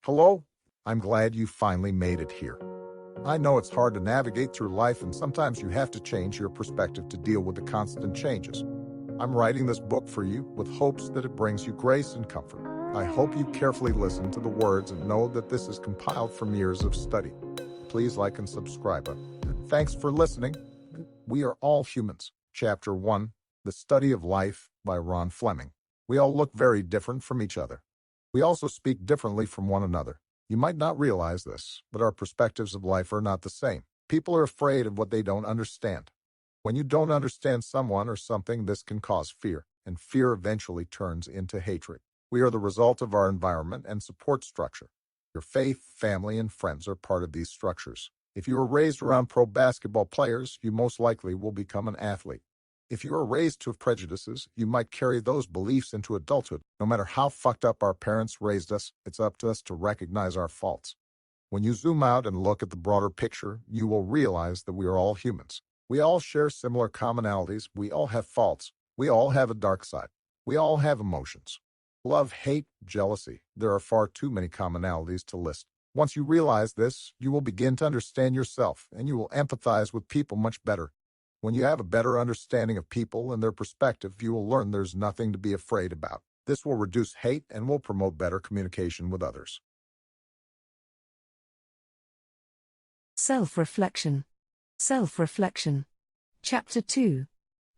Hello, I'm glad you finally made it here. I know it's hard to navigate through life and sometimes you have to change your perspective to deal with the constant changes. I'm writing this book for you with hopes that it brings you grace and comfort. I hope you carefully listen to the words and know that this is compiled from years of study. Please like and subscribe. Thanks for listening. We are all humans. Chapter 1, The Study of Life by Ron Flemming. We all look very different from each other. We also speak differently from one another. You might not realize this, but our perspectives of life are not the same. People are afraid of what they don't understand. When you don't understand someone or something, this can cause fear, and fear eventually turns into hatred. We are the result of our environment and support structure. Your faith, family, and friends are part of these structures. If you were raised around pro basketball players, you most likely will become an athlete. If you are raised to have prejudices, you might carry those beliefs into adulthood. No matter how fucked up our parents raised us, it's up to us to recognize our faults. When you zoom out and look at the broader picture, you will realize that we are all humans. We all share similar commonalities. We all have faults. We all have a dark side. We all have emotions. Love, hate, jealousy. There are far too many commonalities to list. Once you realize this, you will begin to understand yourself, and you will empathize with people much better. When you have a better understanding of people and their perspective, you will learn there's nothing to be afraid about. This will reduce hate and will promote better communication with others. Self-reflection. Self-reflection. Chapter 2.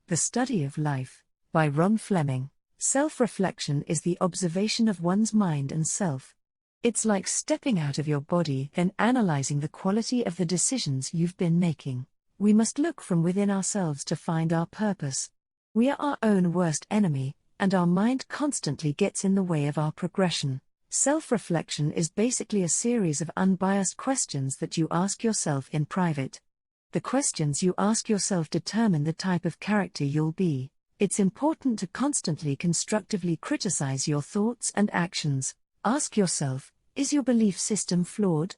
The Study of Life, by Ron Flemming. Self-reflection is the observation of one's mind and self. It's like stepping out of your body and analyzing the quality of the decisions you've been making. We must look from within ourselves to find our purpose. We are our own worst enemy, and our mind constantly gets in the way of our progression. Self-reflection is basically a series of unbiased questions that you ask yourself in private. The questions you ask yourself determine the type of character you'll be. It's important to constantly constructively criticize your thoughts and actions. Ask yourself, is your belief system flawed?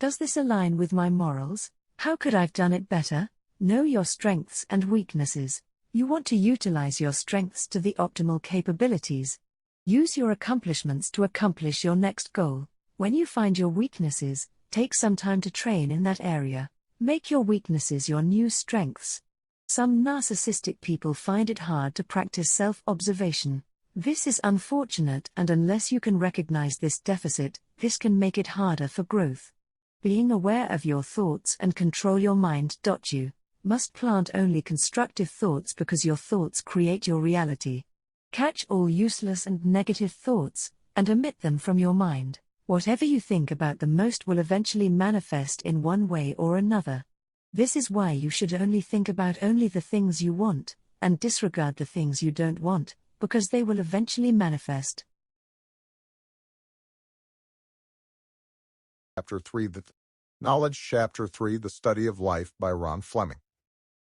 Does this align with my morals? How could I have done it better? Know your strengths and weaknesses. You want to utilize your strengths to the optimal capabilities. Use your accomplishments to accomplish your next goal. When you find your weaknesses, take some time to train in that area. Make your weaknesses your new strengths. Some narcissistic people find it hard to practice self-observation. This is unfortunate, and unless you can recognize this deficit, this can make it harder for growth. Being aware of your thoughts and control your mind. You must plant only constructive thoughts because your thoughts create your reality. Catch all useless and negative thoughts, and omit them from your mind. Whatever you think about the most will eventually manifest in one way or another. This is why you should only think about only the things you want, and disregard the things you don't want, because they will eventually manifest. Chapter 3, Knowledge. Chapter 3, The Study of Life by Ron Flemming.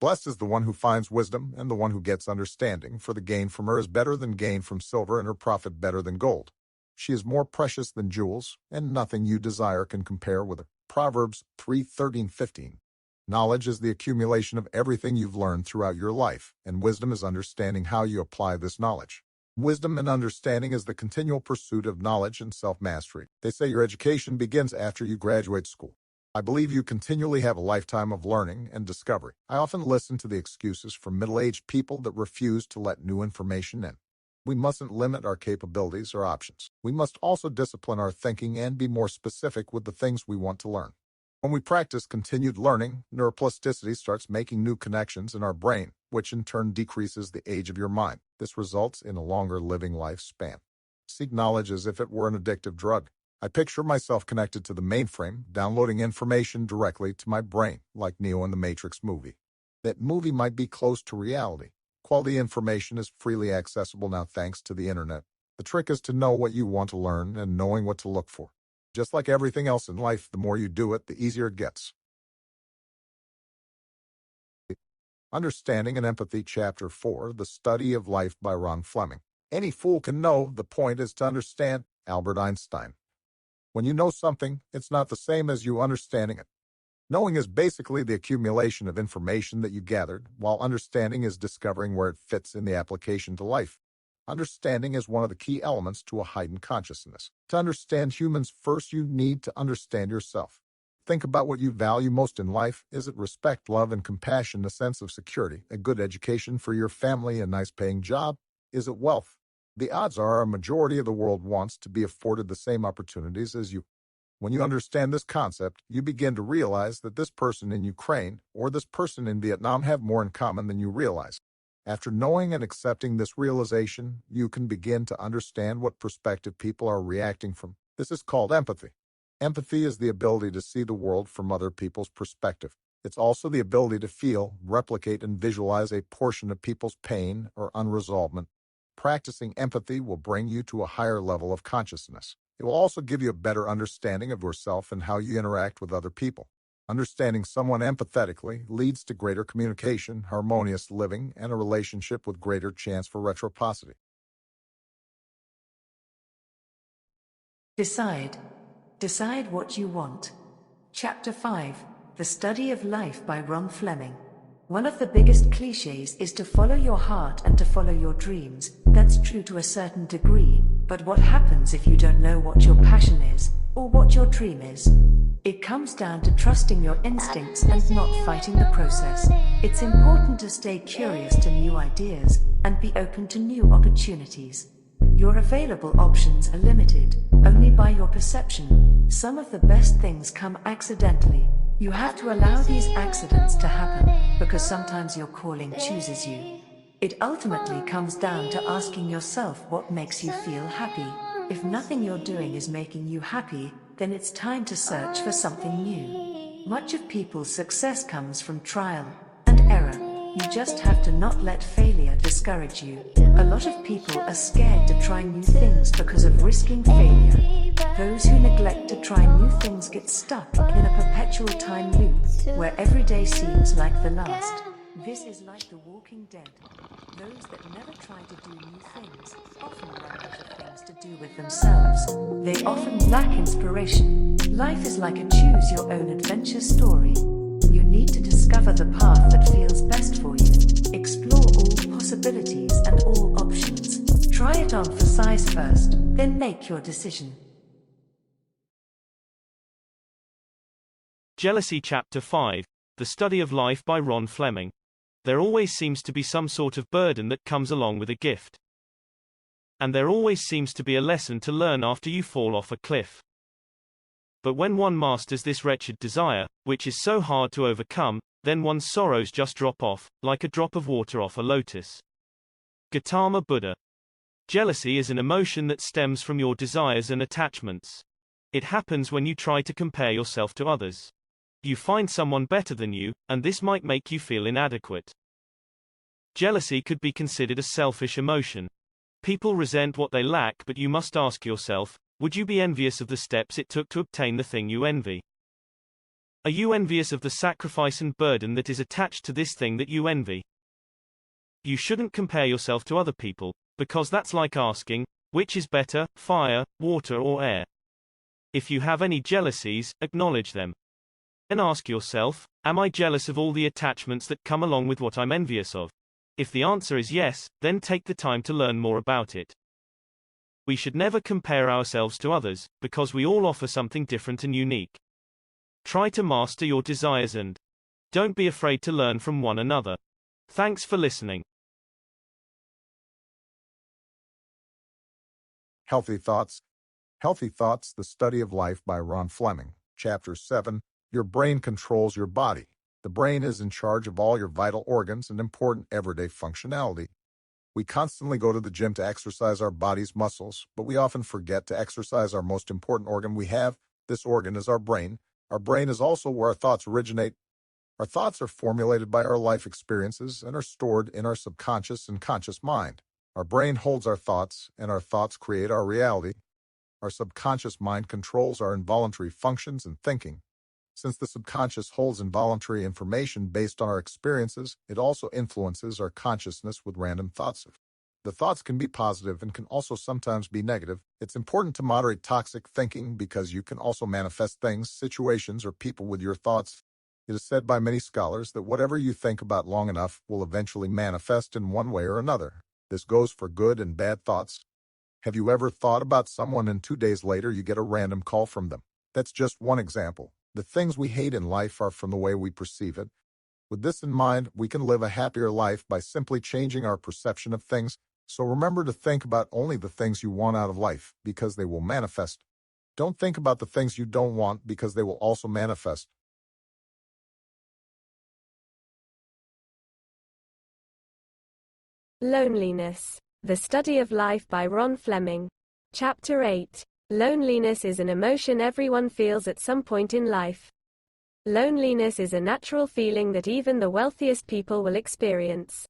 Blessed is the one who finds wisdom and the one who gets understanding, for the gain from her is better than gain from silver, and her profit better than gold. She is more precious than jewels, and nothing you desire can compare with her. Proverbs 3:13-15. Knowledge is the accumulation of everything you've learned throughout your life, and wisdom is understanding how you apply this knowledge. Wisdom and understanding is the continual pursuit of knowledge and self-mastery. They say your education begins after you graduate school. I believe you continually have a lifetime of learning and discovery. I often listen to the excuses from middle-aged people that refuse to let new information in. We mustn't limit our capabilities or options. We must also discipline our thinking and be more specific with the things we want to learn. When we practice continued learning, neuroplasticity starts making new connections in our brain, which in turn decreases the age of your mind. This results in a longer living lifespan. Seek knowledge as if it were an addictive drug. I picture myself connected to the mainframe, downloading information directly to my brain, like Neo in the Matrix movie. That movie might be close to reality. Quality information is freely accessible now thanks to the internet. The trick is to know what you want to learn and knowing what to look for. Just like everything else in life, the more you do it, the easier it gets. Understanding and Empathy. Chapter 4, The Study of Life by Ron Flemming. Any fool can know, the point is to understand. Albert Einstein. When you know something, it's not the same as you understanding it. Knowing is basically the accumulation of information that you gathered, while understanding is discovering where it fits in the application to life. Understanding is one of the key elements to a heightened consciousness. To understand humans, first you need to understand yourself. Think about what you value most in life. Is it respect, love, and compassion, a sense of security, a good education for your family, a nice-paying job? Is it wealth? The odds are a majority of the world wants to be afforded the same opportunities as you. When you understand this concept, you begin to realize that this person in Ukraine or this person in Vietnam have more in common than you realize. After knowing and accepting this realization, you can begin to understand what perspective people are reacting from. This is called empathy. Empathy is the ability to see the world from other people's perspective. It's also the ability to feel, replicate, and visualize a portion of people's pain or unresolvement. Practicing empathy will bring you to a higher level of consciousness. It will also give you a better understanding of yourself and how you interact with other people. Understanding someone empathetically leads to greater communication, harmonious living, and a relationship with greater chance for reciprocity. Decide. Decide what you want. Chapter 5, The Study of Life by Ron Flemming. One of the biggest cliches is to follow your heart and to follow your dreams. That's true to a certain degree, but what happens if you don't know what your passion is, or what your dream is? It comes down to trusting your instincts and not fighting the process. It's important to stay curious to new ideas and be open to new opportunities. Your available options are limited only by your perception. Some of the best things come accidentally. You have to allow these accidents to happen, because sometimes your calling chooses you. It ultimately comes down to asking yourself what makes you feel happy. If nothing you're doing is making you happy, then it's time to search for something new. Much of people's success comes from trial and error. You just have to not let failure discourage you. A lot of people are scared to try new things because of risking failure. Those who neglect to try new things get stuck in a perpetual time loop, where every day seems like the last. This is like The Walking Dead. Those that never try to do new things often run out of things to do with themselves. They often lack inspiration. Life is like a choose-your-own adventure story. You need to discover the path that feels best for you. Explore all possibilities and all options. Try it on for size first, then make your decision. Jealousy Chapter 5, The Study of Life by Ron Flemming. There always seems to be some sort of burden that comes along with a gift. And there always seems to be a lesson to learn after you fall off a cliff. But when one masters this wretched desire, which is so hard to overcome, then one's sorrows just drop off, like a drop of water off a lotus. Gautama Buddha. Jealousy is an emotion that stems from your desires and attachments. It happens when you try to compare yourself to others. You find someone better than you, and this might make you feel inadequate. Jealousy could be considered a selfish emotion. People resent what they lack, but you must ask yourself, would you be envious of the steps it took to obtain the thing you envy? Are you envious of the sacrifice and burden that is attached to this thing that you envy? You shouldn't compare yourself to other people, because that's like asking, which is better, fire, water or air? If you have any jealousies, acknowledge them. And ask yourself, am I jealous of all the attachments that come along with what I'm envious of? If the answer is yes, then take the time to learn more about it. We should never compare ourselves to others, because we all offer something different and unique. Try to master your desires and don't be afraid to learn from one another. Thanks for listening. Healthy Thoughts. Healthy Thoughts, The Study of Life by Ron Flemming. Chapter 7, Your Brain Controls Your Body. The brain is in charge of all your vital organs and important everyday functionality. We constantly go to the gym to exercise our body's muscles, but we often forget to exercise our most important organ we have. This organ is our brain. Our brain is also where our thoughts originate. Our thoughts are formulated by our life experiences and are stored in our subconscious and conscious mind. Our brain holds our thoughts, and our thoughts create our reality. Our subconscious mind controls our involuntary functions and thinking. Since the subconscious holds involuntary information based on our experiences, it also influences our consciousness with random thoughts. The thoughts can be positive and can also sometimes be negative. It's important to moderate toxic thinking because you can also manifest things, situations, or people with your thoughts. It is said by many scholars that whatever you think about long enough will eventually manifest in one way or another. This goes for good and bad thoughts. Have you ever thought about someone and 2 days later you get a random call from them? That's just one example. The things we hate in life are from the way we perceive it. With this in mind, we can live a happier life by simply changing our perception of things. So remember to think about only the things you want out of life, because they will manifest. Don't think about the things you don't want, because they will also manifest. Loneliness. The Study of Life by Ron Flemming. Chapter 8. Loneliness is an emotion everyone feels at some point in life. Loneliness is a natural feeling that even the wealthiest people will experience.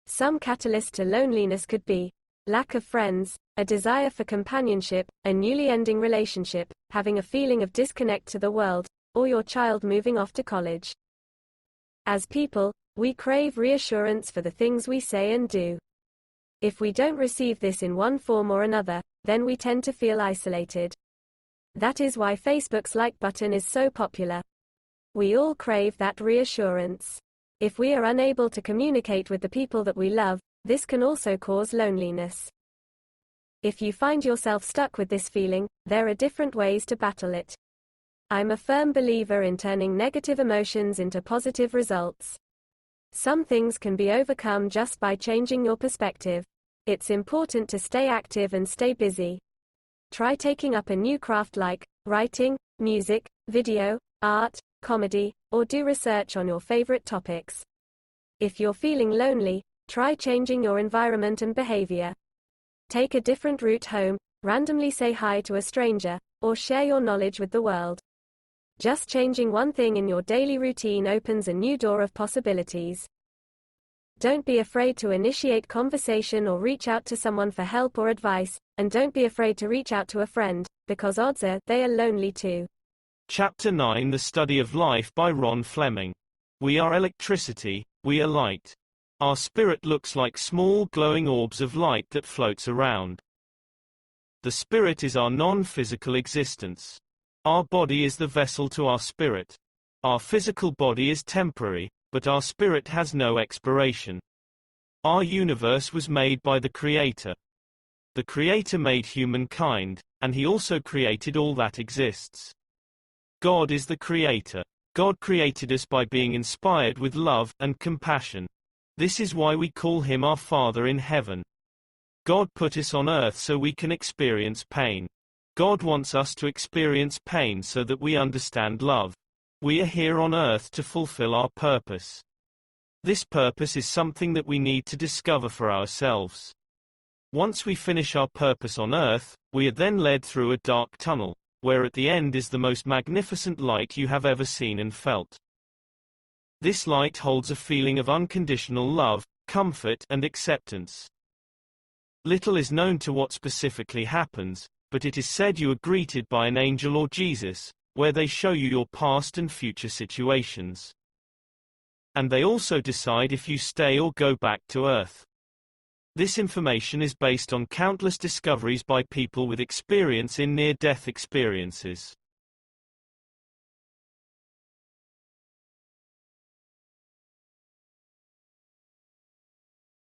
Some catalysts to loneliness could be lack of friends, a desire for companionship, a newly ending relationship, having a feeling of disconnect to the world, or your child moving off to college. As people, we crave reassurance for the things we say and do. If we don't receive this in one form or another, then we tend to feel isolated. That is why Facebook's like button is so popular. We all crave that reassurance. If we are unable to communicate with the people that we love, this can also cause loneliness. If you find yourself stuck with this feeling, there are different ways to battle it. I'm a firm believer in turning negative emotions into positive results. Some things can be overcome just by changing your perspective. It's important to stay active and stay busy. Try taking up a new craft like writing, music, video, art, comedy, or do research on your favorite topics. If you're feeling lonely, try changing your environment and behavior. Take a different route home, randomly say hi to a stranger, or share your knowledge with the world. Just changing one thing in your daily routine opens a new door of possibilities. Don't be afraid to initiate conversation or reach out to someone for help or advice, and don't be afraid to reach out to a friend, because odds are they are lonely too. Chapter 9 The Study of Life by Ron Flemming. We are electricity, we are light. Our spirit looks like small glowing orbs of light that floats around. The spirit is our non-physical existence. Our body is the vessel to our spirit. Our physical body is temporary, but our spirit has no expiration. Our universe was made by the Creator. The Creator made humankind, and He also created all that exists. God is the Creator. God created us by being inspired with love and compassion. This is why we call Him our Father in heaven. God put us on earth so we can experience pain. God wants us to experience pain so that we understand love. We are here on earth to fulfill our purpose. This purpose is something that we need to discover for ourselves. Once we finish our purpose on earth, we are then led through a dark tunnel, where at the end is the most magnificent light you have ever seen and felt. This light holds a feeling of unconditional love, comfort, and acceptance. Little is known to what specifically happens, but it is said you are greeted by an angel or Jesus, where they show you your past and future situations. And they also decide if you stay or go back to Earth. This information is based on countless discoveries by people with experience in near-death experiences.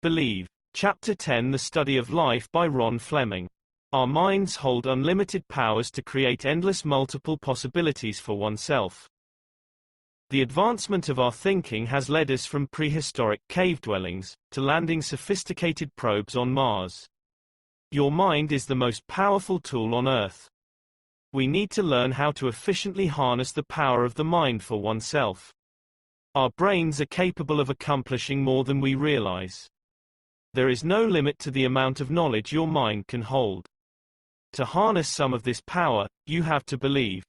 Believe. Chapter 10 The Study of Life by Ron Flemming. Our minds hold unlimited powers to create endless multiple possibilities for oneself. The advancement of our thinking has led us from prehistoric cave dwellings to landing sophisticated probes on Mars. Your mind is the most powerful tool on Earth. We need to learn how to efficiently harness the power of the mind for oneself. Our brains are capable of accomplishing more than we realize. There is no limit to the amount of knowledge your mind can hold. To harness some of this power, you have to believe.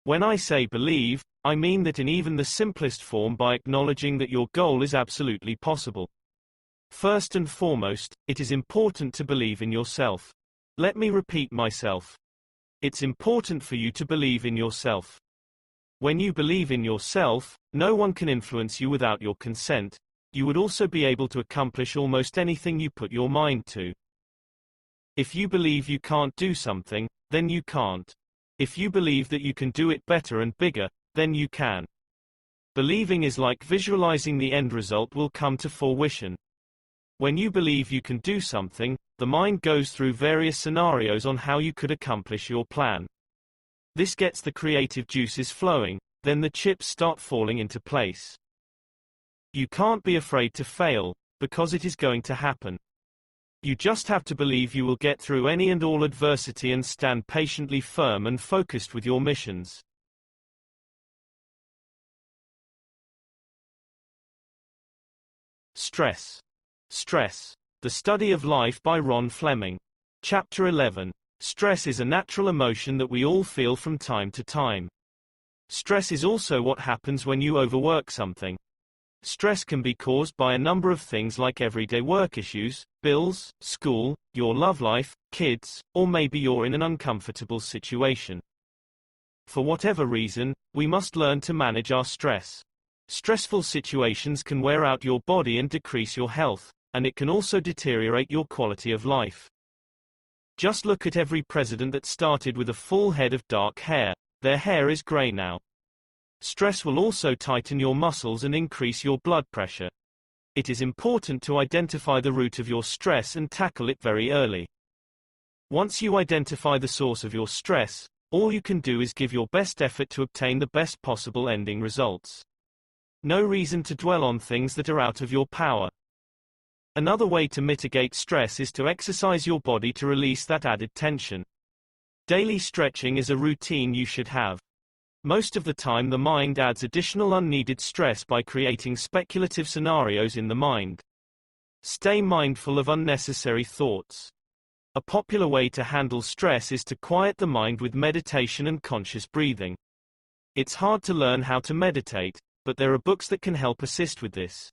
When I say believe, I mean that in even the simplest form by acknowledging that your goal is absolutely possible. First and foremost, it is important to believe in yourself. Let me repeat myself. It's important for you to believe in yourself. When you believe in yourself, no one can influence you without your consent. You would also be able to accomplish almost anything you put your mind to. If you believe you can't do something, then you can't. If you believe that you can do it better and bigger, then you can. Believing is like visualizing the end result will come to fruition. When you believe you can do something, the mind goes through various scenarios on how you could accomplish your plan. This gets the creative juices flowing, then the chips start falling into place. You can't be afraid to fail, because it is going to happen. You just have to believe you will get through any and all adversity and stand patiently firm and focused with your missions. Stress. Stress. The Study of Life by Ron Flemming. Chapter 11. Stress is a natural emotion that we all feel from time to time. Stress is also what happens when you overwork something. Stress can be caused by a number of things like everyday work issues, bills, school, your love life, kids, or maybe you're in an uncomfortable situation. For whatever reason, we must learn to manage our stress. Stressful situations can wear out your body and decrease your health, and it can also deteriorate your quality of life. Just look at every president that started with a full head of dark hair. Their hair is gray now. Stress will also tighten your muscles and increase your blood pressure. It is important to identify the root of your stress and tackle it very early. Once you identify the source of your stress, all you can do is give your best effort to obtain the best possible ending results. No reason to dwell on things that are out of your power. Another way to mitigate stress is to exercise your body to release that added tension. Daily stretching is a routine you should have. Most of the time the mind adds additional unneeded stress by creating speculative scenarios in the mind. Stay mindful of unnecessary thoughts. A popular way to handle stress is to quiet the mind with meditation and conscious breathing. It's hard to learn how to meditate, but there are books that can help assist with this.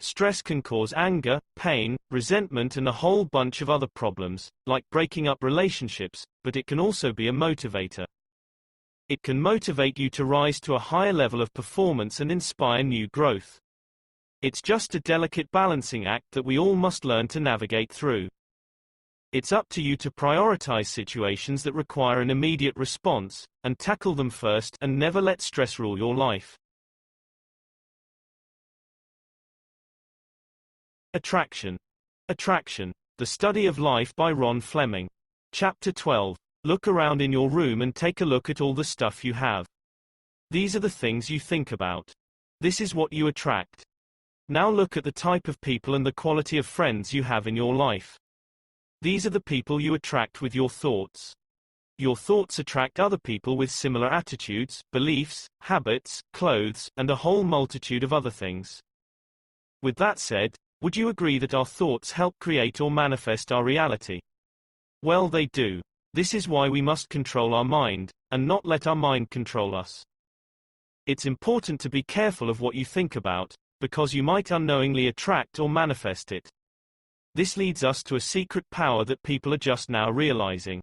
Stress can cause anger, pain, resentment and a whole bunch of other problems, like breaking up relationships, but it can also be a motivator. It can motivate you to rise to a higher level of performance and inspire new growth. It's just a delicate balancing act that we all must learn to navigate through. It's up to you to prioritize situations that require an immediate response, and tackle them first, and never let stress rule your life. Attraction. Attraction. The Study of Life by Ron Flemming. Chapter 12. Look around in your room and take a look at all the stuff you have. These are the things you think about. This is what you attract. Now look at the type of people and the quality of friends you have in your life. These are the people you attract with your thoughts. Your thoughts attract other people with similar attitudes, beliefs, habits, clothes, and a whole multitude of other things. With that said, would you agree that our thoughts help create or manifest our reality? Well, they do. This is why we must control our mind, and not let our mind control us. It's important to be careful of what you think about, because you might unknowingly attract or manifest it. This leads us to a secret power that people are just now realizing.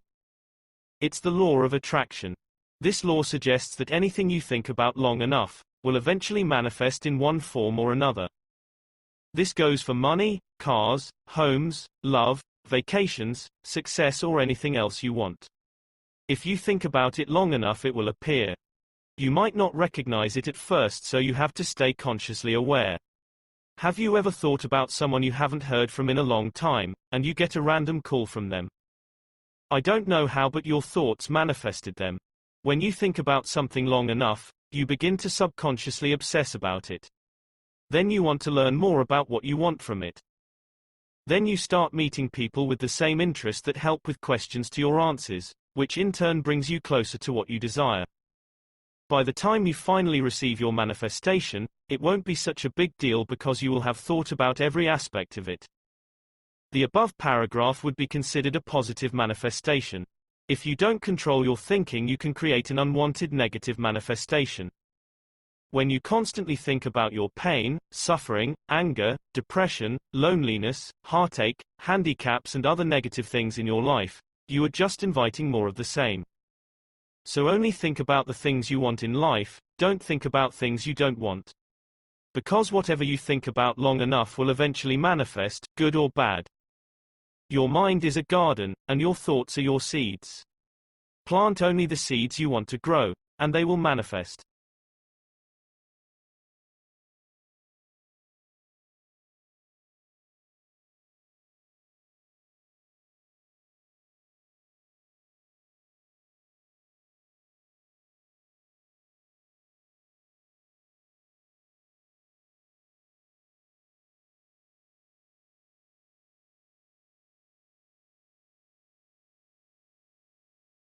It's the law of attraction. This law suggests that anything you think about long enough will eventually manifest in one form or another. This goes for money, cars, homes, love, vacations, success or anything else you want. If you think about it long enough it will appear. You might not recognize it at first, so you have to stay consciously aware. Have you ever thought about someone you haven't heard from in a long time, and you get a random call from them? I don't know how, but your thoughts manifested them. When you think about something long enough, you begin to subconsciously obsess about it. Then you want to learn more about what you want from it. Then you start meeting people with the same interest that help with questions to your answers, which in turn brings you closer to what you desire. By the time you finally receive your manifestation, it won't be such a big deal because you will have thought about every aspect of it. The above paragraph would be considered a positive manifestation. If you don't control your thinking, you can create an unwanted negative manifestation. When you constantly think about your pain, suffering, anger, depression, loneliness, heartache, handicaps and other negative things in your life, you are just inviting more of the same. So only think about the things you want in life, don't think about things you don't want. Because whatever you think about long enough will eventually manifest, good or bad. Your mind is a garden, and your thoughts are your seeds. Plant only the seeds you want to grow, and they will manifest.